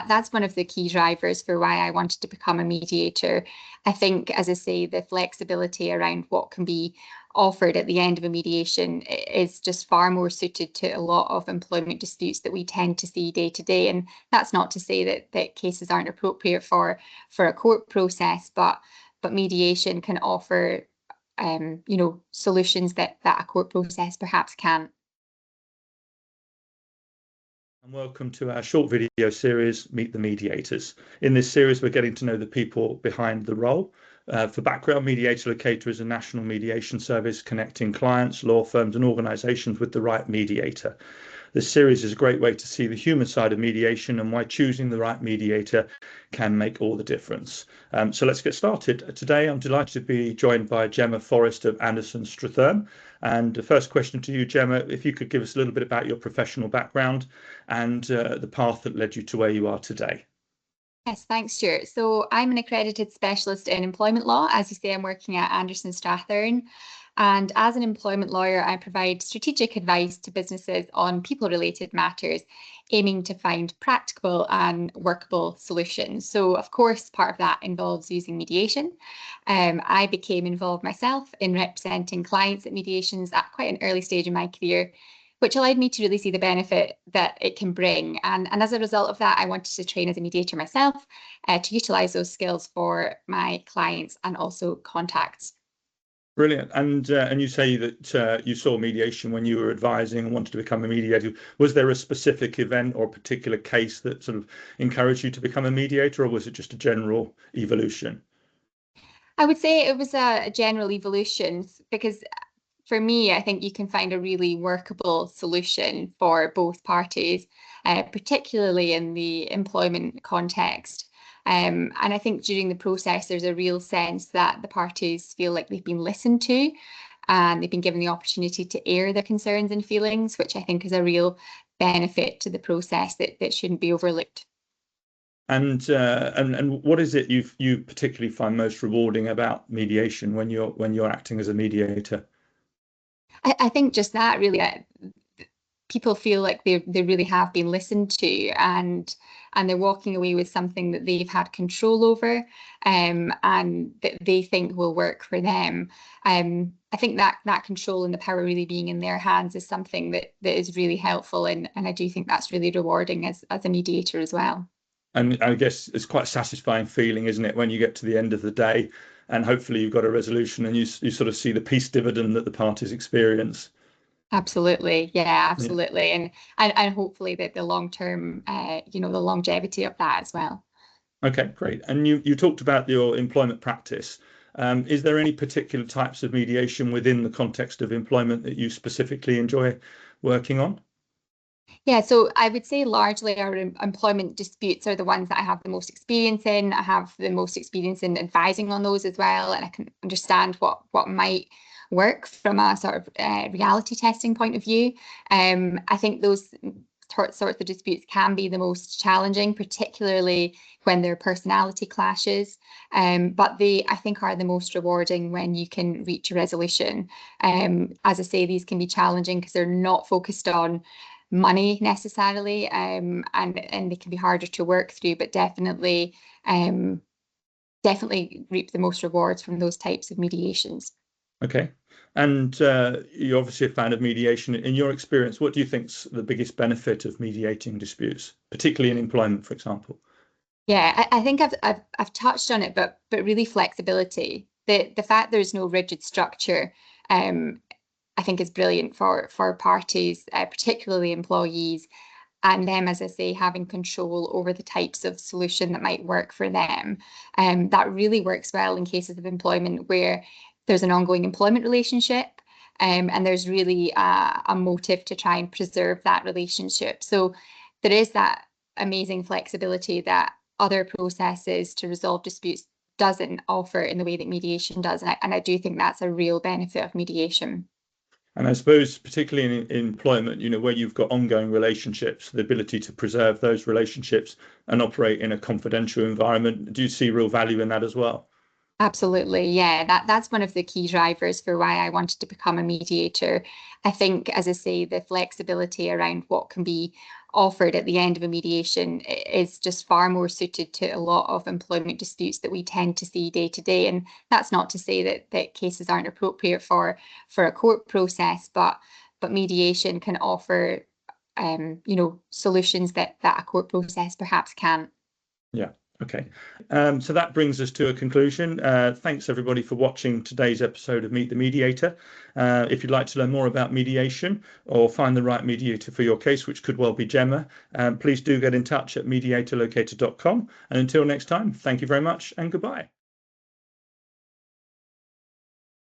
that's one of the key drivers for why I wanted to become a mediator. I think, as I say, the flexibility around what can be offered at the end of a mediation is just far more suited to a lot of employment disputes that we tend to see day to day. And that's not to say that cases aren't appropriate for a court process, but mediation can offer solutions that a court process perhaps can't. And welcome to our short video series, Meet the Mediators. In this series, we're getting to know the people behind the role. For background, Mediator Locator is a national mediation service connecting clients, law firms and organisations with the right mediator. This series is a great way to see the human side of mediation and why choosing the right mediator can make all the difference. So let's get started. Today, I'm delighted to be joined by Jemma Forrest of Anderson Strathern. And the first question to you, Jemma, if you could give us a little bit about your professional background and the path that led you to where you are today. Yes, thanks, Stuart. So I'm an accredited specialist in employment law. As you say, I'm working at Anderson Strathern. And as an employment lawyer, I provide strategic advice to businesses on people-related matters, aiming to find practical and workable solutions. So, of course, part of that involves using mediation. I became involved myself in representing clients at mediations at quite an early stage in my career, which allowed me to really see the benefit that it can bring. And as a result of that, I wanted to train as a mediator myself to utilise those skills for my clients and also contacts. Brilliant. And you say that you saw mediation when you were advising and wanted to become a mediator. Was there a specific event or a particular case that sort of encouraged you to become a mediator, or was it just a general evolution? I would say it was a general evolution, because for me, I think you can find a really workable solution for both parties, particularly in the employment context. And I think during the process, there's a real sense that the parties feel like they've been listened to and they've been given the opportunity to air their concerns and feelings, which I think is a real benefit to the process that shouldn't be overlooked. And what is it you particularly find most rewarding about mediation when you're acting as a mediator? I think just that really, people feel like they really have been listened to, and they're walking away with something that they've had control over, and that they think will work for them. I think that control and the power really being in their hands is something that is really helpful, and I do think that's really rewarding as a mediator as well. And I guess it's quite a satisfying feeling, isn't it, when you get to the end of the day and hopefully you've got a resolution and you sort of see the peace dividend that the parties experience. Absolutely, yeah, absolutely, yeah. And hopefully that the long term, the longevity of that as well. Okay, great. And you talked about your employment practice. Is there any particular types of mediation within the context of employment that you specifically enjoy working on? Yeah, so I would say largely our employment disputes are the ones that I have the most experience in. I have the most experience in advising on those as well, and I can understand what might work from a sort of reality testing point of view. I think those sorts of disputes can be the most challenging, particularly when there are personality clashes, but they, I think, are the most rewarding when you can reach a resolution. As I say, these can be challenging because they're not focused on money necessarily, and they can be harder to work through, but definitely reap the most rewards from those types of mediations. Okay. And you're obviously a fan of mediation. In your experience, what do you think's the biggest benefit of mediating disputes, particularly in employment, for example? Yeah, I think I've touched on it, but really flexibility. The fact there's no rigid structure, I think is brilliant for parties, particularly employees, and them, as I say, having control over the types of solution that might work for them. That really works well in cases of employment where there's an ongoing employment relationship, and there's really a motive to try and preserve that relationship. So there is that amazing flexibility that other processes to resolve disputes doesn't offer in the way that mediation does. And I do think that's a real benefit of mediation. And I suppose, particularly in employment, where you've got ongoing relationships, the ability to preserve those relationships and operate in a confidential environment, do you see real value in that as well? Absolutely, yeah. That's one of the key drivers for why I wanted to become a mediator. I think, as I say, the flexibility around what can be offered at the end of a mediation is just far more suited to a lot of employment disputes that we tend to see day to day. And that's not to say that cases aren't appropriate for a court process, but mediation can offer solutions that a court process perhaps can't. Yeah. Okay. So that brings us to a conclusion. Thanks everybody for watching today's episode of Meet the Mediator. If you'd like to learn more about mediation or find the right mediator for your case, which could well be Jemma, please do get in touch at mediatorlocator.com. And until next time, thank you very much and goodbye.